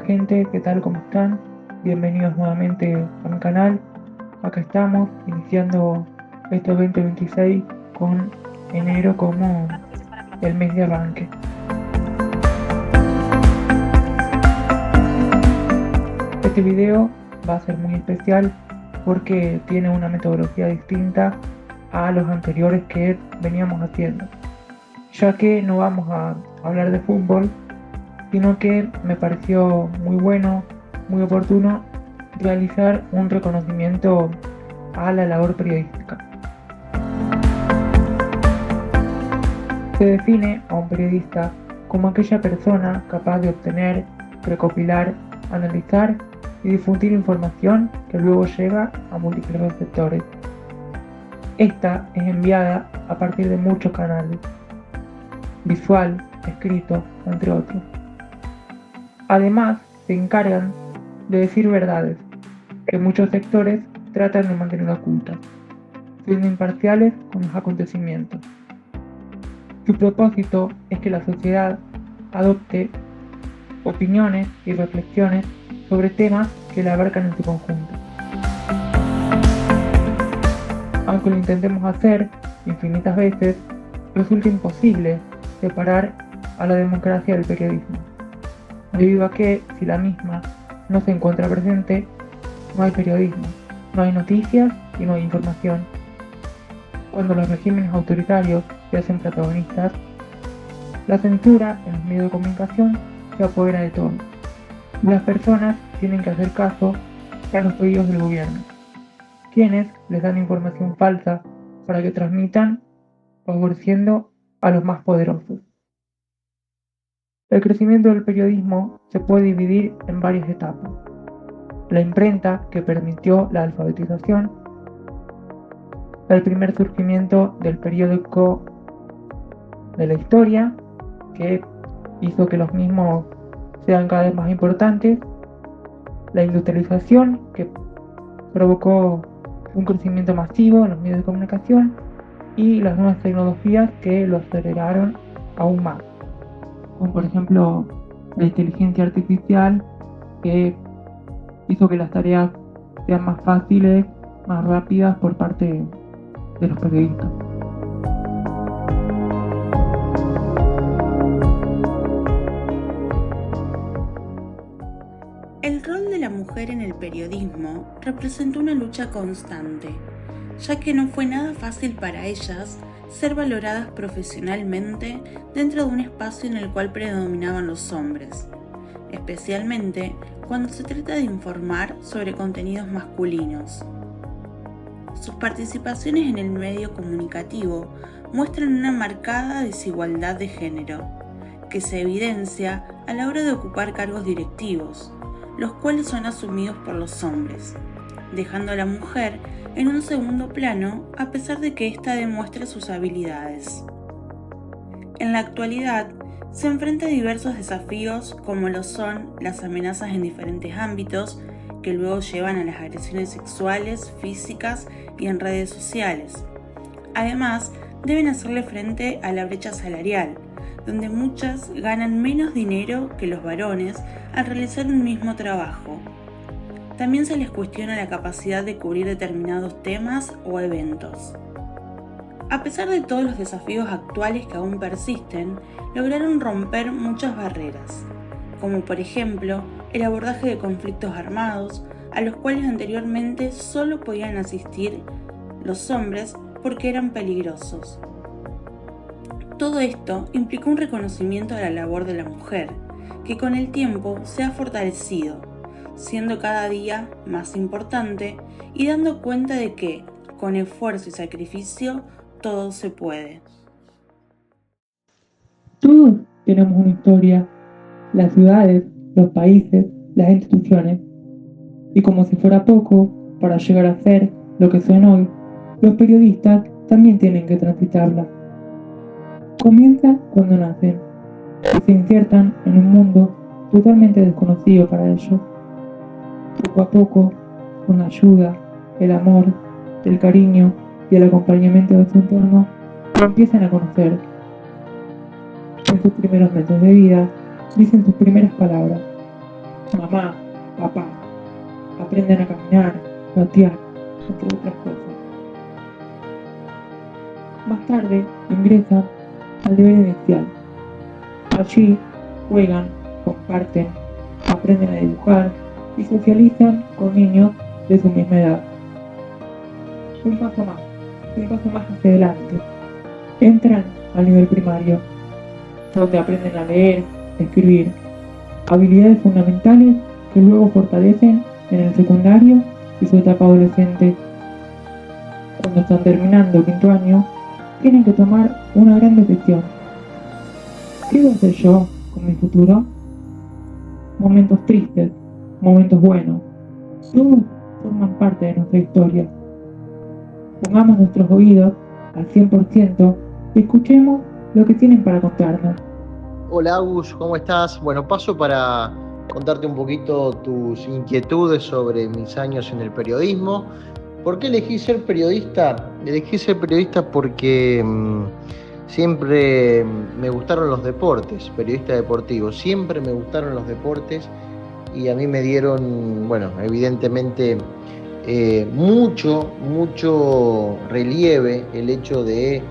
gente, ¿qué tal? ¿Cómo están? Bienvenidos nuevamente a mi canal. Acá estamos, iniciando este 2026 con enero como el mes de arranque. Este video va a ser muy especial porque tiene una metodología distinta a los anteriores que veníamos haciendo, ya que no vamos a hablar de fútbol, sino que me pareció muy bueno, muy oportuno realizar un reconocimiento a la labor periodística. Se define a un periodista como aquella persona capaz de obtener, recopilar, analizar y difundir información que luego llega a múltiples receptores. Esta es enviada a partir de muchos canales, visual, escrito, entre otros. Además, se encargan de decir verdades que muchos sectores tratan de mantener ocultas, siendo imparciales con los acontecimientos. Su propósito es que la sociedad adopte opiniones y reflexiones sobre temas que la abarcan en su conjunto. Aunque lo intentemos hacer infinitas veces, resulta imposible separar a la democracia del periodismo, debido a que si la misma no se encuentra presente, no hay periodismo, no hay noticias y no hay información. Cuando los regímenes autoritarios se hacen protagonistas, la censura en los medios de comunicación se apodera de todo. Las personas tienen que hacer caso a los pedidos del gobierno, quienes les dan información falsa para que transmitan, favoreciendo a los más poderosos. El crecimiento del periodismo se puede dividir en varias etapas. La imprenta, que permitió la alfabetización, el primer surgimiento del periódico de la historia, que hizo que los mismos sean cada vez más importantes, la industrialización, que provocó un crecimiento masivo en los medios de comunicación, y las nuevas tecnologías que lo aceleraron aún más, como por ejemplo la inteligencia artificial, que hizo que las tareas sean más fáciles, más rápidas por parte de los periodistas. El rol de la mujer en el periodismo representó una lucha constante, ya que no fue nada fácil para ellas ser valoradas profesionalmente dentro de un espacio en el cual predominaban los hombres, especialmente cuando se trata de informar sobre contenidos masculinos. Sus participaciones en el medio comunicativo muestran una marcada desigualdad de género, que se evidencia a la hora de ocupar cargos directivos, los cuales son asumidos por los hombres, dejando a la mujer en un segundo plano a pesar de que ésta demuestre sus habilidades. En la actualidad, se enfrenta a diversos desafíos como lo son las amenazas en diferentes ámbitos que luego llevan a las agresiones sexuales, físicas y en redes sociales. Además, deben hacerle frente a la brecha salarial, donde muchas ganan menos dinero que los varones al realizar un mismo trabajo. También se les cuestiona la capacidad de cubrir determinados temas o eventos. A pesar de todos los desafíos actuales que aún persisten, lograron romper muchas barreras, como por ejemplo el abordaje de conflictos armados, a los cuales anteriormente solo podían asistir los hombres porque eran peligrosos. Todo esto implicó un reconocimiento a la labor de la mujer, que con el tiempo se ha fortalecido, siendo cada día más importante y dando cuenta de que, con esfuerzo y sacrificio, todo se puede. Todos tenemos una historia, las ciudades, los países, las instituciones. Y como si fuera poco, para llegar a ser lo que son hoy, los periodistas también tienen que transitarla. Comienza cuando nacen y se insertan en un mundo totalmente desconocido para ellos. Poco a poco, con la ayuda, el amor, el cariño y el acompañamiento de su entorno, lo empiezan a conocer. En sus primeros meses de vida, dicen sus primeras palabras, mamá, papá, aprenden a caminar, gatear, entre otras cosas. Más tarde ingresan al nivel inicial. Allí juegan, comparten, aprenden a dibujar y socializan con niños de su misma edad. Un paso más hacia adelante. Entran al nivel primario, donde aprenden a leer, escribir, habilidades fundamentales que luego fortalecen en el secundario y su etapa adolescente. Cuando están terminando quinto año, tienen que tomar una gran decisión. ¿Qué voy a hacer yo con mi futuro? Momentos tristes, momentos buenos, todos forman parte de nuestra historia. Pongamos nuestros oídos al 100% y escuchemos lo que tienen para contarnos. Hola Agus, ¿cómo estás? Bueno, paso para contarte un poquito tus inquietudes sobre mis años en el periodismo. ¿Por qué elegí ser periodista? Elegí ser periodista porque siempre me gustaron los deportes, periodista deportivo. Siempre me gustaron los deportes y a mí me dieron, bueno, evidentemente mucho relieve el hecho de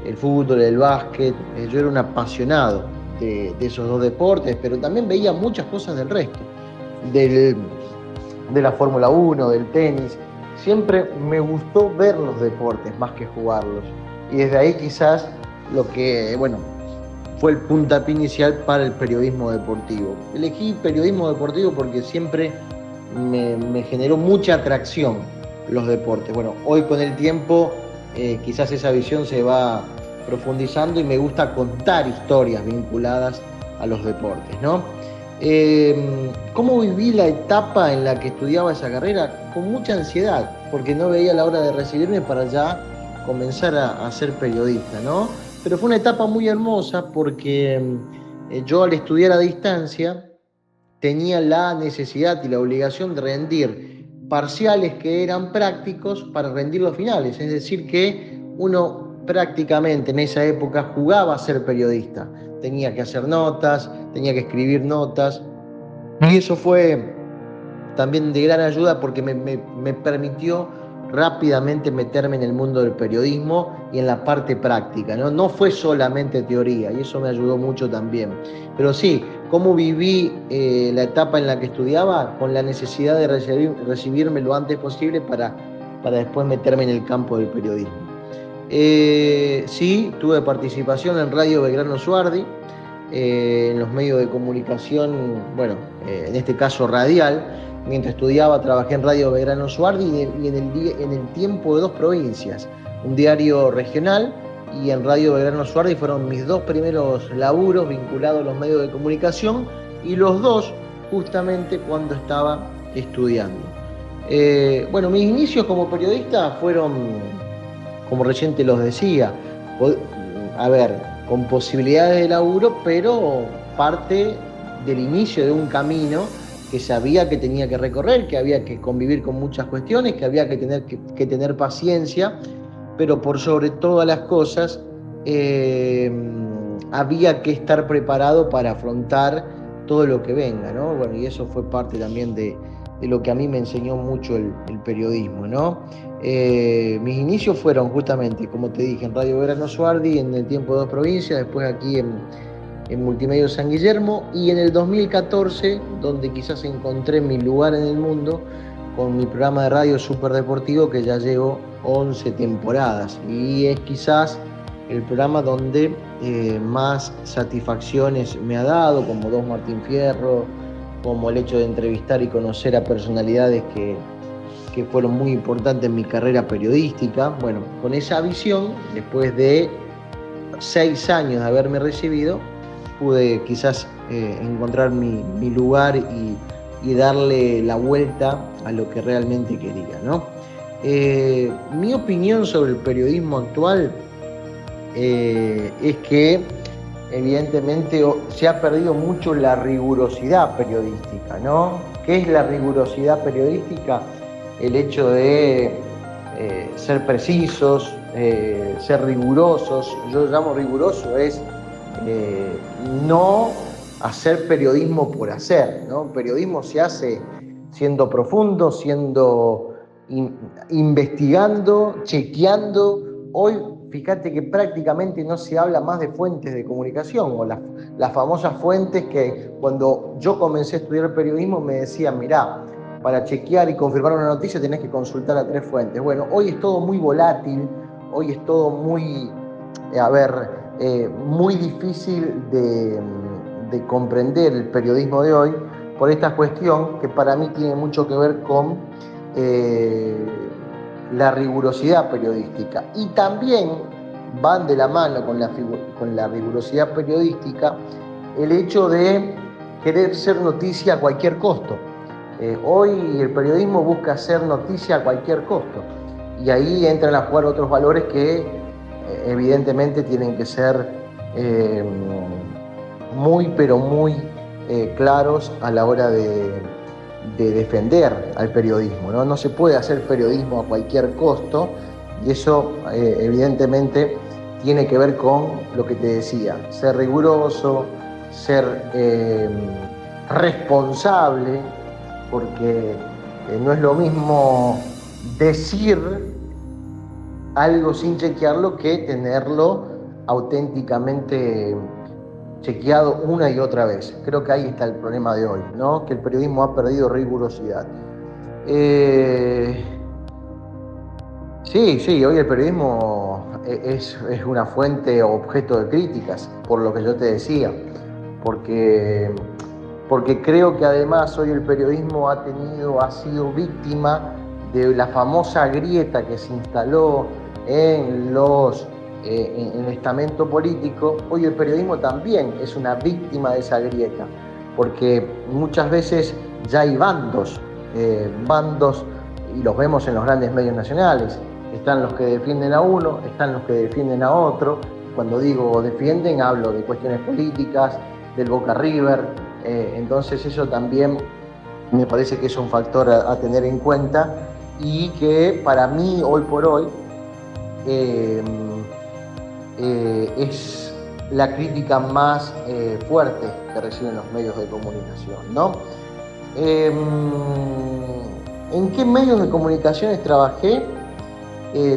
el fútbol, el básquet. Yo era un apasionado de esos dos deportes, pero también veía muchas cosas del resto, de la Fórmula 1, del tenis. Siempre me gustó ver los deportes más que jugarlos. Y desde ahí quizás lo que, bueno, fue el puntapié inicial para el periodismo deportivo. Elegí periodismo deportivo porque siempre me generó mucha atracción los deportes. Bueno, hoy con el tiempo quizás esa visión se va profundizando y me gusta contar historias vinculadas a los deportes, ¿no? ¿Cómo viví la etapa en la que estudiaba esa carrera? Con mucha ansiedad, porque no veía la hora de recibirme para ya comenzar a ser periodista, ¿no? Pero fue una etapa muy hermosa porque yo al estudiar a distancia tenía la necesidad y la obligación de rendir parciales que eran prácticos para rendir los finales, es decir que uno prácticamente en esa época jugaba a ser periodista, tenía que hacer notas, tenía que escribir notas y eso fue también de gran ayuda porque me permitió rápidamente meterme en el mundo del periodismo y en la parte práctica, ¿no? No fue solamente teoría y eso me ayudó mucho también. Pero sí, ¿cómo viví la etapa en la que estudiaba? Con la necesidad de recibirme lo antes posible para después meterme en el campo del periodismo. Sí, tuve participación en Radio Belgrano Suardi, en los medios de comunicación, bueno, en este caso radial. Mientras estudiaba trabajé en Radio Belgrano Suardi y en el Tiempo de Dos Provincias, un diario regional, y en Radio Belgrano Suardi fueron mis dos primeros laburos vinculados a los medios de comunicación y los dos justamente cuando estaba estudiando. Bueno, mis inicios como periodista fueron, como recién te los decía, a ver, con posibilidades de laburo, pero parte del inicio de un camino que sabía que tenía que recorrer, que había que convivir con muchas cuestiones, que había que tener paciencia, pero por sobre todas las cosas había que estar preparado para afrontar todo lo que venga, ¿no? Bueno, y eso fue parte también de lo que a mí me enseñó mucho el periodismo, ¿no? Mis inicios fueron justamente, como te dije, en Radio Belgrano Suardi, en el Tiempo de Dos Provincias, después aquí en Multimedios San Guillermo, y en el 2014, donde quizás encontré mi lugar en el mundo, con mi programa de radio Superdeportivo, que ya llevo 11 temporadas, y es quizás el programa donde más satisfacciones me ha dado, como Dos Martín Fierro, como el hecho de entrevistar y conocer a personalidades que fueron muy importantes en mi carrera periodística. Bueno, con esa visión, después de 6 años de haberme recibido, pude quizás encontrar mi lugar y darle la vuelta a lo que realmente quería, ¿no? Mi opinión sobre el periodismo actual es que evidentemente se ha perdido mucho la rigurosidad periodística, ¿no? ¿Qué es la rigurosidad periodística? El hecho de ser precisos, ser rigurosos. Yo llamo riguroso es no hacer periodismo por hacer, ¿no? Periodismo se hace siendo profundo, investigando, chequeando. Hoy, fíjate que prácticamente no se habla más de fuentes de comunicación, o las famosas fuentes que cuando yo comencé a estudiar periodismo me decían, mirá, para chequear y confirmar una noticia tenés que consultar a 3 fuentes. Bueno, hoy es todo muy volátil, hoy es todo muy, muy difícil de comprender el periodismo de hoy por esta cuestión que para mí tiene mucho que ver con la rigurosidad periodística. Y también van de la mano con la rigurosidad periodística el hecho de querer ser noticia a cualquier costo. Hoy el periodismo busca hacer noticia a cualquier costo, y ahí entran a jugar otros valores que evidentemente tienen que ser muy claros a la hora de defender al periodismo, ¿no? No se puede hacer periodismo a cualquier costo, y eso evidentemente tiene que ver con lo que te decía, ser riguroso, ser responsable, porque no es lo mismo decir algo sin chequearlo que tenerlo auténticamente chequeado una y otra vez. Creo que ahí está el problema de hoy, ¿no? Que el periodismo ha perdido rigurosidad. Sí, hoy el periodismo es una fuente o objeto de críticas, por lo que yo te decía, porque creo que además hoy el periodismo ha sido víctima de la famosa grieta que se instaló en el estamento político. Hoy el periodismo también es una víctima de esa grieta, porque muchas veces ya hay bandos, y los vemos en los grandes medios nacionales. Están los que defienden a uno, están los que defienden a otro. Cuando digo defienden, hablo de cuestiones políticas, del Boca River. Entonces eso también me parece que es un factor a tener en cuenta, y que para mí hoy por hoy es la crítica más fuerte que reciben los medios de comunicación, ¿no? ¿En qué medios de comunicaciones trabajé?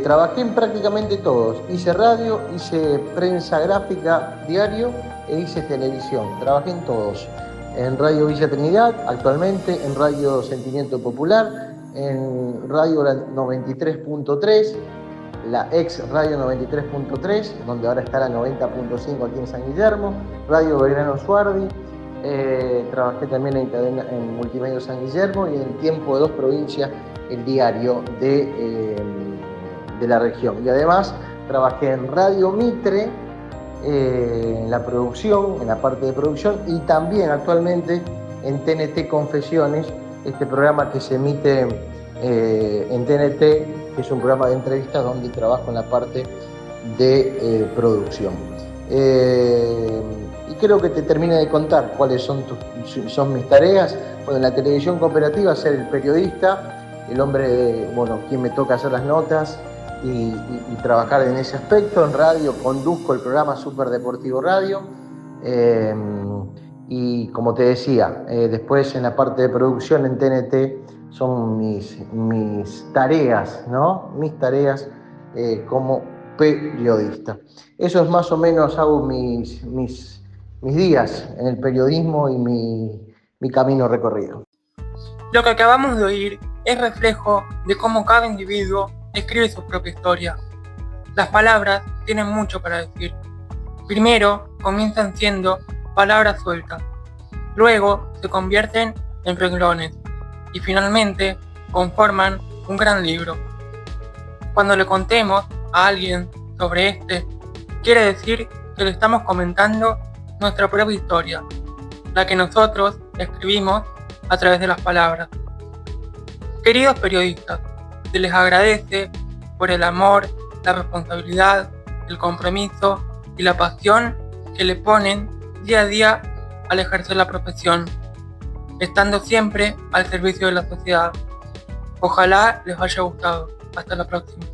Trabajé en prácticamente todos. Hice radio, hice prensa gráfica, diario, e hice televisión. Trabajé en todos. En Radio Villa Trinidad, actualmente, en Radio Sentimiento Popular, en Radio 93.3, la ex Radio 93.3, donde ahora está la 90.5 aquí en San Guillermo, Radio Belgrano Suardi. Trabajé también en Multimedia San Guillermo, y en el Tiempo de 2 Provincias, el diario de la región. Y además trabajé en Radio Mitre, en la producción, en la parte de producción, y también actualmente en TNT Confesiones, este programa que se emite en TNT, que es un programa de entrevistas donde trabajo en la parte de producción. Y creo que te termine de contar cuáles son mis tareas. Bueno, en la televisión cooperativa, ser el periodista, el hombre, quien me toca hacer las notas y trabajar en ese aspecto. En radio conduzco el programa Super Deportivo Radio, y como te decía, después en la parte de producción en TNT son mis tareas, ¿no? Mis tareas como periodista. Eso es más o menos, hago mis días en el periodismo y mi camino recorrido. Lo que acabamos de oír es reflejo de cómo cada individuo escribe su propia historia. Las palabras tienen mucho para decir. Primero comienzan siendo palabras sueltas, luego se convierten en renglones y finalmente conforman un gran libro. Cuando le contemos a alguien sobre este, quiere decir que le estamos comentando nuestra propia historia, la que nosotros escribimos a través de las palabras. Queridos periodistas, se les agradece por el amor, la responsabilidad, el compromiso y la pasión que le ponen día a día al ejercer la profesión, estando siempre al servicio de la sociedad. Ojalá les haya gustado. Hasta la próxima.